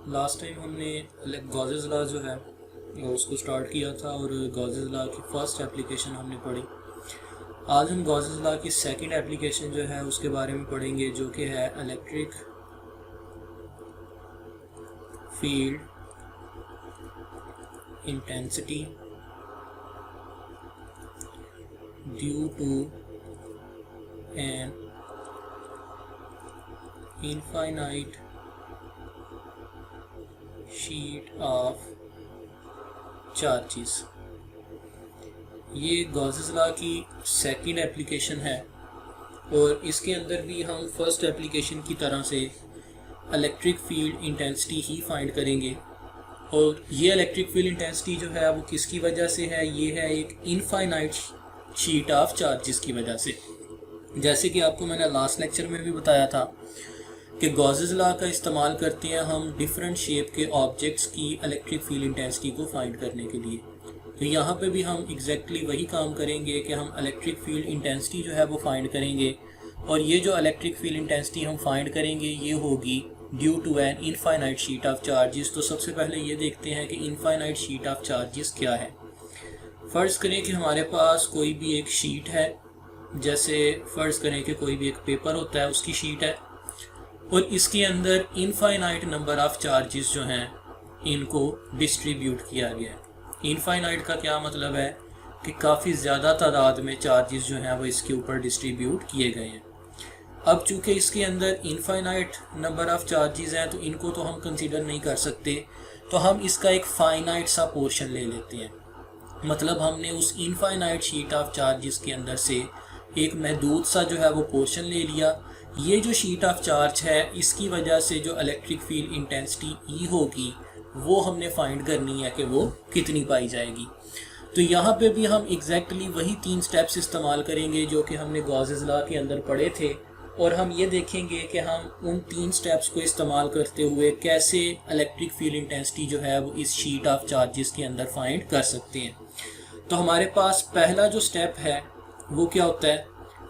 Last time हमने Gauss's law जो है उसको स्टार्ट किया था और गॉसेस लॉ की फर्स्ट एप्लीकेशन हमने पढ़ी। आज हम गॉसेस लॉ की सेकंड एप्लीकेशन जो है उसके बारे में पढ़ेंगे, जो कि है electric field intensity due to an infinite sheet of charges. ये गॉसेस लॉ की सेकंड एप्लीकेशन है और इसके अंदर भी हम फर्स्ट एप्लीकेशन की तरह से इलेक्ट्रिक फील्ड इंटेंसिटी ही फाइंड करेंगे। और ये इलेक्ट्रिक फील्ड इंटेंसिटी जो है वो किसकी वजह से है? ये है एक इनफाइनाइट शीट ऑफ चार्जेस की वजह से। जैसे कि आपको मैंने लास्ट लेक्चर में भी बताया था कि गॉसेस लॉ का इस्तेमाल करते हैं हम डिफरेंट शेप के ऑब्जेक्ट्स की इलेक्ट्रिक फील्ड इंटेंसिटी को फाइंड करने के लिए। तो यहाँ पे भी हम एग्जैक्टली वही काम करेंगे कि हम इलेक्ट्रिक फील्ड इंटेंसिटी जो है वो फाइंड करेंगे। और ये जो इलेक्ट्रिक फील्ड इंटेंसिटी हम फाइंड करेंगे ये होगी due to an infinite sheet of charges. तो सबसे पहले ये देखते हैं कि इनफाइनाइट शीट ऑफ चार्जेस क्या है। फ़र्ज़ करें कि हमारे पास कोई भी एक शीट है, जैसे फ़र्ज़ करें कि कोई भी एक पेपर होता है उसकी शीट है और इसके अंदर इनफाइनाइट नंबर ऑफ़ चार्जेस जो हैं इनको डिस्ट्रीब्यूट किया गया है। इनफाइनाइट का क्या मतलब है कि काफ़ी ज़्यादा तादाद में चार्जेस जो हैं वो इसके ऊपर डिस्ट्रीब्यूट किए गए हैं। अब चूँकि इसके अंदर इनफाइनाइट नंबर ऑफ़ चार्जेस हैं तो इनको तो हम कंसीडर नहीं कर सकते, तो हम इसका एक फाइनाइट सा पोर्शन ले लेते हैं। मतलब हमने उस इनफाइनाइट शीट ऑफ चार्जेस के अंदर से एक महदूद सा जो है वो पोर्शन ले लिया। ये जो शीट ऑफ चार्ज है इसकी वजह से जो इलेक्ट्रिक फील्ड इंटेंसिटी ई होगी वो हमने फाइंड करनी है कि वो कितनी पाई जाएगी। तो यहाँ पे भी हम एग्जैक्टली वही 3 स्टेप्स इस्तेमाल करेंगे जो कि हमने गॉसेस लॉ के अंदर पढ़े थे, और हम ये देखेंगे कि हम उन 3 स्टेप्स को इस्तेमाल करते हुए कैसे इलेक्ट्रिक फील्ड इंटेंसिटी जो है वो इस शीट ऑफ चार्जेस के अंदर फाइंड कर सकते हैं। तो हमारे पास पहला जो स्टेप है वो क्या होता है?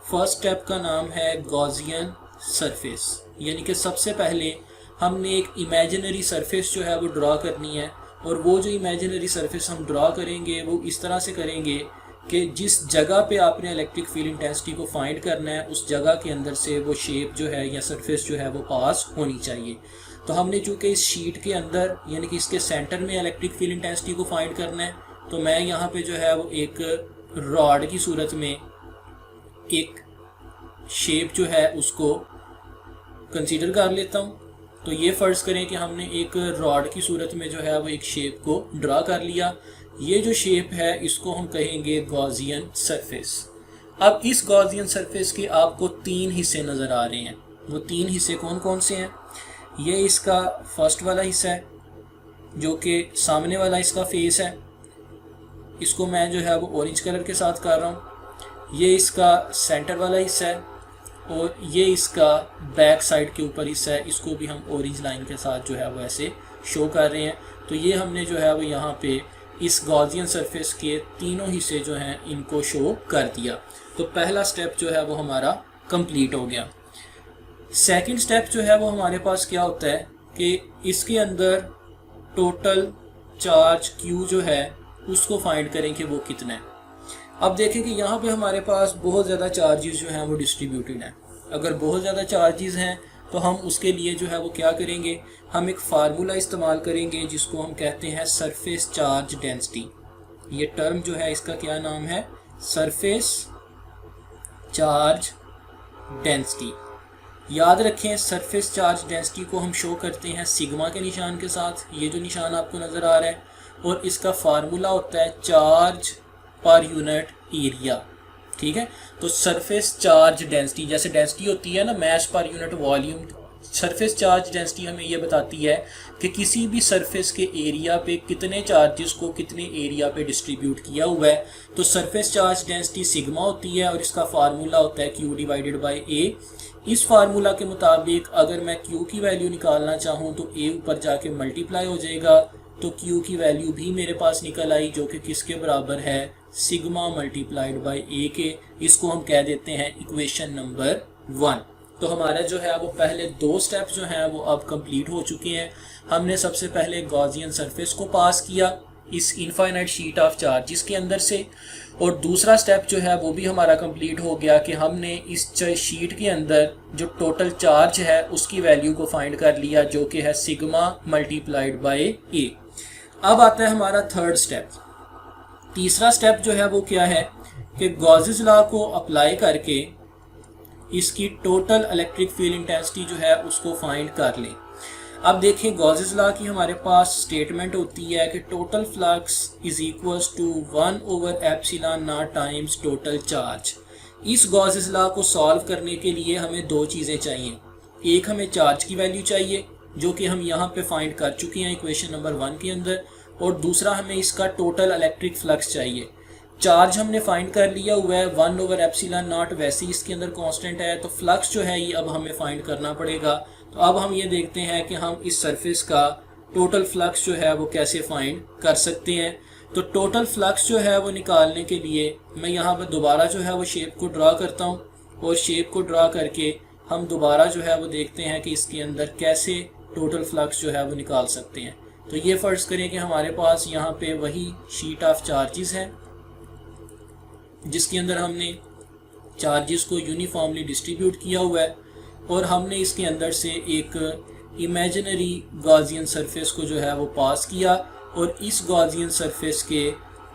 फर्स्ट स्टेप का नाम है गॉसियन सरफेस। यानी कि सबसे पहले हमने एक इमेजिनरी सरफेस जो है वो ड्रा करनी है, और वो जो इमेजिनरी सरफेस हम ड्रा करेंगे वो इस तरह से करेंगे कि जिस जगह पे आपने इलेक्ट्रिक फील्ड इंटेंसिटी को फाइंड करना है उस जगह के अंदर से वो शेप जो है या सरफेस जो है वो पास होनी चाहिए। तो हमने चूँकि इस शीट के अंदर यानी कि इसके सेंटर में इलेक्ट्रिक फील्ड इंटेंसिटी को फाइंड करना है, तो मैं यहाँ पे जो है वो एक रॉड की सूरत में एक शेप जो है उसको कंसीडर कर लेता हूँ। तो ये फ़र्ज़ करें कि हमने एक रॉड की सूरत में जो है वो एक शेप को ड्रा कर लिया। ये जो शेप है इसको हम कहेंगे गॉसियन सरफेस। अब इस गॉसियन सरफेस के आपको 3 हिस्से नज़र आ रहे हैं। वो 3 हिस्से कौन कौन से हैं? ये इसका फर्स्ट वाला हिस्सा है जो कि सामने वाला इसका फेस है, इसको मैं जो है वो ऑरेंज कलर के साथ कर रहा हूँ। ये इसका सेंटर वाला हिस्सा है और ये इसका बैक साइड के ऊपर हिस्सा है, इसको भी हम ऑरेंज लाइन के साथ जो है वो ऐसे शो कर रहे हैं। तो ये हमने जो है वो यहाँ पे इस गॉसियन सरफेस के तीनों हिस्से जो हैं इनको शो कर दिया। तो पहला स्टेप जो है वो हमारा कंप्लीट हो गया। सेकंड स्टेप जो है वो हमारे पास क्या होता है कि इसके अंदर टोटल चार्ज Q जो है उसको फाइंड करें कि वो कितना है। अब देखें कि यहाँ पे हमारे पास बहुत ज़्यादा चार्जेस जो हैं वो डिस्ट्रीब्यूटेड हैं। अगर बहुत ज़्यादा चार्जेस हैं तो हम उसके लिए जो है वो क्या करेंगे, हम एक फार्मूला इस्तेमाल करेंगे जिसको हम कहते हैं सरफेस चार्ज डेंसिटी। ये टर्म जो है इसका क्या नाम है? Surface charge density. याद रखें सरफेस चार्ज डेंसिटी को हम शो करते हैं सिग्मा के निशान के साथ, ये जो निशान आपको नज़र आ रहा है, और इसका फार्मूला होता है चार्ज पर यूनिट एरिया। ठीक है, तो सरफेस चार्ज डेंसिटी, जैसे डेंसिटी होती है ना mass per unit volume, surface charge density हमें ये बताती है कि किसी भी सरफेस के एरिया पे कितने चार्जेस को कितने एरिया पे डिस्ट्रीब्यूट किया हुआ है। तो सरफेस चार्ज डेंसिटी सिग्मा होती है और इसका फार्मूला होता है Q डिवाइडेड बाई A। इस फार्मूला के मुताबिक अगर मैं Q की वैल्यू निकालना चाहूँ तो A ऊपर जाके मल्टीप्लाई हो जाएगा, तो Q की वैल्यू भी मेरे पास निकल आई जो कि किसके बराबर है? सिग्मा मल्टीप्लाइड बाई A के। इसको हम कह देते हैं इक्वेशन नंबर 1। तो हमारा जो है वो पहले 2 स्टेप्स जो हैं वो अब कंप्लीट हो चुके हैं। हमने सबसे पहले गॉसियन सरफेस को पास किया इस इनफाइनाइट शीट ऑफ चार्जेस के अंदर से, और दूसरा स्टेप जो है वो भी हमारा कंप्लीट हो गया कि हमने इस शीट के अंदर जो टोटल चार्ज है उसकी वैल्यू को फाइंड कर लिया, जो कि है सिग्मा मल्टीप्लाइड बाय ए। अब आता है हमारा थर्ड स्टेप। तीसरा स्टेप जो है वो क्या है कि गॉसेस लॉ को अप्लाई करके इसकी टोटल इलेक्ट्रिक फील्ड इंटेंसिटी जो है उसको फाइंड कर लें। अब देखें, गॉसेस लॉ की हमारे पास स्टेटमेंट होती है कि total flux is equals to 1/एप्सिलॉन0 टाइम्स टोटल चार्ज। इस गॉसेस लॉ को सॉल्व करने के लिए हमें 2 चीज़ें चाहिए। एक, हमें चार्ज की वैल्यू चाहिए जो कि हम यहाँ पे फाइंड कर चुके हैं इक्वेशन नंबर 1 के अंदर, और दूसरा हमें इसका टोटल इलेक्ट्रिक फ्लक्स चाहिए। चार्ज हमने फाइंड कर लिया हुआ है 1/एप्सिलॉन0, वैसे ही इसके अंदर कांस्टेंट है, तो फ्लक्स जो है ये अब हमें फाइंड करना पड़ेगा। तो अब हम ये देखते हैं कि हम इस सरफेस का टोटल फ्लक्स जो है वो कैसे फाइंड कर सकते हैं। तो टोटल फ्लक्स जो है वो निकालने के लिए मैं यहाँ पर दोबारा जो है वो शेप को ड्रा करता हूँ, और शेप को ड्रा करके हम दोबारा जो है वो देखते हैं कि इसके अंदर कैसे टोटल फ्लक्स जो है वो निकाल सकते हैं। तो ये फ़र्ज़ करें कि हमारे पास यहाँ पे वही शीट ऑफ चार्जेस है जिसके अंदर हमने चार्जेस को यूनिफॉर्मली डिस्ट्रीब्यूट किया हुआ है, और हमने इसके अंदर से एक इमेजिनरी गॉसियन सरफेस को जो है वो पास किया, और इस गॉसियन सरफेस के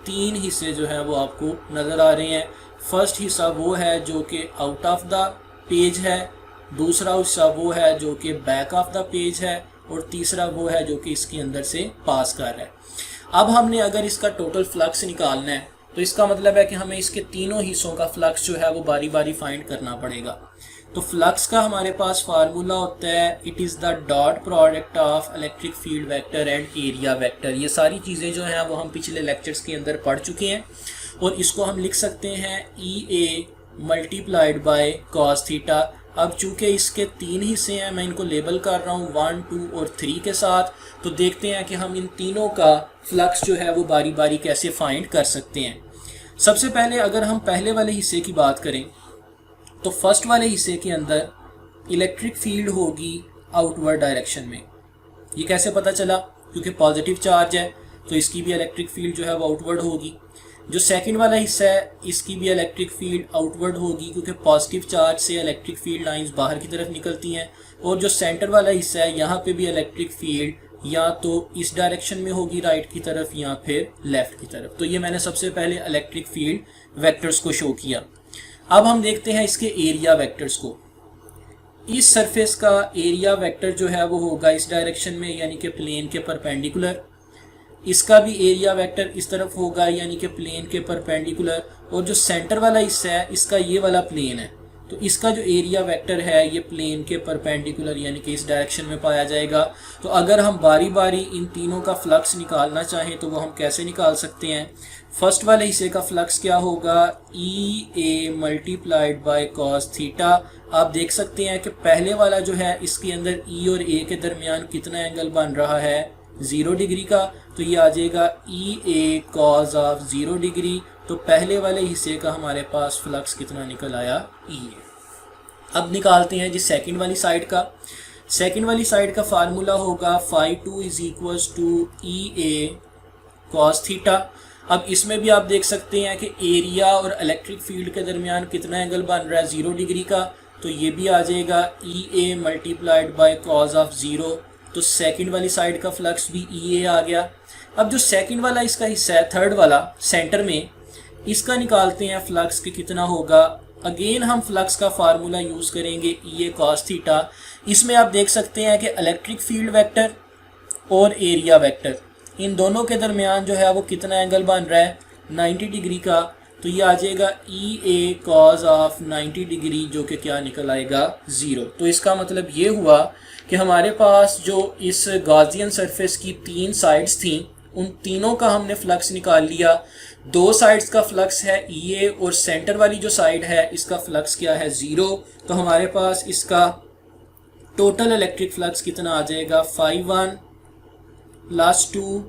3 हिस्से जो है वो आपको नज़र आ रहे हैं। फर्स्ट हिस्सा वो है जो कि आउट ऑफ द पेज है, दूसरा हिस्सा वो है जो कि बैक ऑफ द पेज है, और तीसरा वो है जो कि इसके अंदर से पास कर रहा है। अब हमने अगर इसका टोटल फ्लक्स निकालना है तो इसका मतलब है कि हमें इसके तीनों हिस्सों का फ्लक्स जो है वो बारी बारी फाइंड करना पड़ेगा। तो फ्लक्स का हमारे पास फार्मूला होता है, it is the dot product of electric field vector and area vector. ये सारी चीज़ें जो हैं वो हम पिछले लेक्चर्स के अंदर पढ़ चुके हैं, और इसको हम लिख सकते हैं EA multiplied by cos theta. अब चूंकि इसके 3 हिस्से हैं, मैं इनको लेबल कर रहा हूँ 1, 2 और 3 के साथ, तो देखते हैं कि हम इन तीनों का फ्लक्स जो है वो बारी बारी कैसे फाइंड कर सकते हैं। सबसे पहले अगर हम पहले वाले हिस्से की बात करें तो फर्स्ट वाले हिस्से के अंदर इलेक्ट्रिक फील्ड होगी आउटवर्ड डायरेक्शन में। ये कैसे पता चला? क्योंकि पॉजिटिव चार्ज है तो इसकी भी इलेक्ट्रिक फील्ड जो है वो आउटवर्ड होगी। जो सेकंड वाला हिस्सा है इसकी भी इलेक्ट्रिक फील्ड आउटवर्ड होगी, क्योंकि पॉजिटिव चार्ज से इलेक्ट्रिक फील्ड लाइंस बाहर की तरफ निकलती हैं। और जो सेंटर वाला हिस्सा है यहाँ पे भी इलेक्ट्रिक फील्ड या तो इस डायरेक्शन में होगी राइट की तरफ या फिर लेफ्ट की तरफ। तो ये मैंने सबसे पहले इलेक्ट्रिक फील्ड वेक्टर्स को शो किया। अब हम देखते हैं इसके एरिया वेक्टर्स को। इस सरफेस का एरिया वेक्टर जो है वो होगा इस डायरेक्शन में, यानी कि प्लेन के परपेंडिकुलर। इसका भी एरिया वेक्टर इस तरफ होगा, यानी कि प्लेन के परपेंडिकुलर। और जो सेंटर वाला हिस्सा है इसका ये वाला प्लेन है, तो इसका जो एरिया वेक्टर है ये प्लेन के परपेंडिकुलर यानी कि इस डायरेक्शन में पाया जाएगा। तो अगर हम बारी बारी इन तीनों का फ्लक्स निकालना चाहें तो वो हम कैसे निकाल सकते हैं? फर्स्ट वाले हिस्से का फ्लक्स क्या होगा? EA multiplied by cos theta. आप देख सकते हैं कि पहले वाला जो है इसके अंदर E और A के दरमियान कितना एंगल बन रहा है? 0 डिग्री का। तो ये आ जाएगा EA कॉस ऑफ 0 डिग्री। तो पहले वाले हिस्से का हमारे पास फ्लक्स कितना निकल आया? EA। अब निकालते हैं जी सेकंड वाली साइड का। सेकंड वाली साइड का फार्मूला होगा φ2 is equals to EA cos theta. अब इसमें भी आप देख सकते हैं कि एरिया और इलेक्ट्रिक फील्ड के दरमियान कितना एंगल बन रहा है? 0 डिग्री का। तो ये भी आ जाएगा EA multiplied by cos of 0। तो सेकंड वाली साइड का फ्लक्स भी EA आ गया। अब जो सेकंड वाला इसका हिस्सा है, थर्ड वाला सेंटर में, इसका निकालते हैं फ्लक्स कि कितना होगा। अगेन हम फ्लक्स का फार्मूला यूज़ करेंगे EA कॉस थीटा। इसमें आप देख सकते हैं कि इलेक्ट्रिक फील्ड वेक्टर और एरिया वेक्टर इन दोनों के दरमियान जो है वो कितना एंगल बन रहा है? 90 डिग्री का। तो ये आ जाएगा EA कॉस ऑफ 90 डिग्री, जो कि क्या निकल आएगा? 0। तो इसका मतलब ये हुआ कि हमारे पास जो इस गॉसियन सरफेस की 3 साइड्स थी उन तीनों का हमने फ्लक्स निकाल लिया। 2 साइड्स का फ्लक्स है EA और सेंटर वाली जो साइड है इसका फ्लक्स क्या है? 0। तो हमारे पास इसका टोटल इलेक्ट्रिक फ्लक्स कितना आ जाएगा? φ1 + 2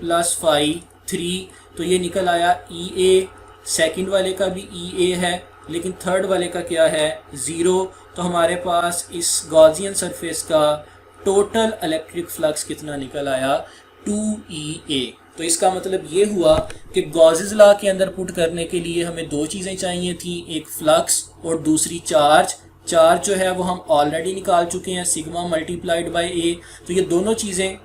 + φ3। तो ये निकल आया EA। सेकंड वाले का भी EA है, लेकिन थर्ड वाले का क्या है? 0। तो तो हमारे पास इस गॉसियन सरफेस का टोटल इलेक्ट्रिक फ्लक्स कितना निकल आया, 2EA। तो इसका मतलब ये हुआ कि गॉसेस लॉ के अंदर पुट करने के लिए हमें दो चीज़ें चाहिए थी, एक फ्लक्स और दूसरी चार्ज। चार्ज जो है वो हम ऑलरेडी निकाल चुके हैं, सिग्मा मल्टीप्लाइड बाय ए। तो ये दोनों चीज़ें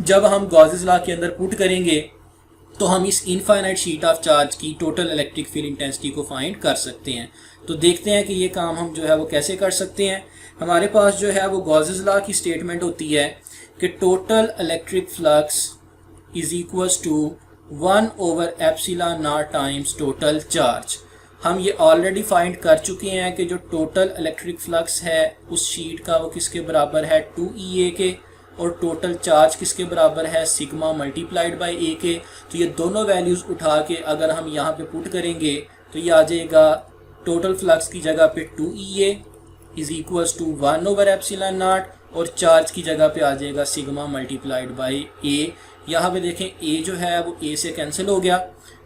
जब हम गॉसेस लॉ के अंदर पुट करेंगे तो हम इस इनफाइनाइट शीट ऑफ चार्ज की टोटल इलेक्ट्रिक फील्ड इंटेंसिटी को फाइंड कर सकते हैं। तो देखते हैं कि ये काम हम जो है वो कैसे कर सकते हैं। हमारे पास जो है वो गॉसेस लॉ की स्टेटमेंट होती है कि total electric flux is equals to 1/एप्सिलॉन टाइम्स टोटल चार्ज। हम ये ऑलरेडी फाइंड कर चुके हैं कि जो टोटल इलेक्ट्रिक फ्लक्स है उस शीट का वो किसके बराबर है, 2EA के, और टोटल चार्ज किसके बराबर है, सिग्मा मल्टीप्लाइड बाय ए के। तो ये दोनों वैल्यूज़ उठा के अगर हम यहाँ पे पुट करेंगे तो ये आ जाएगा टोटल फ्लक्स की जगह पे 2EA इज इक्वल्स टू 1/एप्सिलॉन और चार्ज की जगह पे आ जाएगा सिग्मा मल्टीप्लाइड बाय ए। यहाँ पे देखें ए जो है वो ए से कैंसिल हो गया।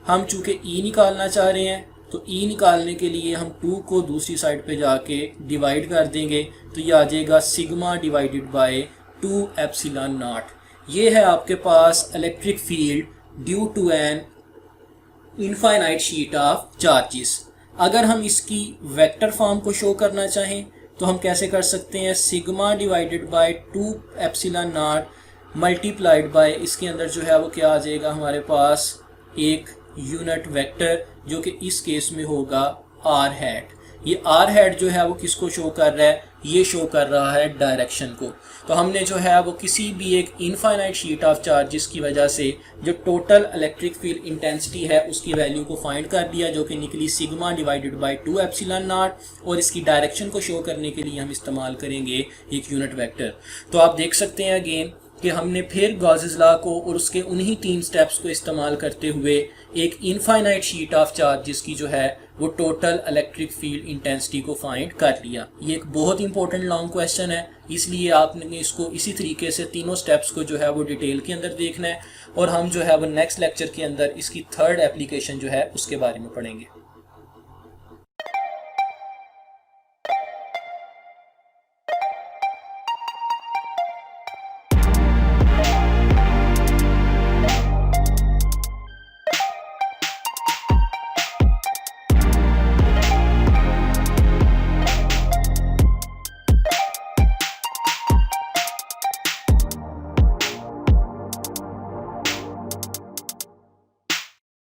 हम चूँकि ई निकालना चाह रहे हैं तो ई निकालने के लिए हम 2 को दूसरी साइड पे जाके डिवाइड कर देंगे तो ये आ जाएगा सिग्मा डिवाइडेड बाय 2/एप्सिलॉन। ये है आपके पास electric field due to an infinite sheet of charges. अगर हम इसकी वेक्टर फॉर्म को शो करना चाहें तो हम कैसे कर सकते हैं, सिग्मा डिवाइडेड बाय 2/एप्सिलॉन मल्टीप्लाइड बाय, इसके अंदर जो है वो क्या आ जाएगा हमारे पास, एक यूनिट वेक्टर जो कि इस केस में होगा आर हैट। ये आर हैट जो है वो किसको शो कर रहा है, ये शो कर रहा है डायरेक्शन को। तो हमने जो है वो किसी भी एक इनफाइनाइट शीट ऑफ चार्जेस की वजह से जो टोटल इलेक्ट्रिक फील्ड इंटेंसिटी है उसकी वैल्यू को फाइंड कर दिया, जो कि निकली सिग्मा डिवाइडेड बाय 2/एप्सिलॉन। और इसकी डायरेक्शन को शो करने के लिए हम इस्तेमाल करेंगे एक यूनिट वेक्टर। तो आप देख सकते हैं अगेन कि हमने फिर गॉसेस लॉ को और उसके उन्हीं 3 स्टेप्स को इस्तेमाल करते हुए एक इनफाइनाइट शीट ऑफ चार्जेस की जो है वो टोटल इलेक्ट्रिक फील्ड इंटेंसिटी को फाइंड कर लिया। ये एक बहुत इंपॉर्टेंट लॉन्ग क्वेश्चन है, इसलिए आपने इसको इसी तरीके से तीनों स्टेप्स को जो है वो डिटेल के अंदर देखना है और हम जो है वो नेक्स्ट लेक्चर के अंदर इसकी थर्ड एप्लीकेशन जो है उसके बारे में पढ़ेंगे।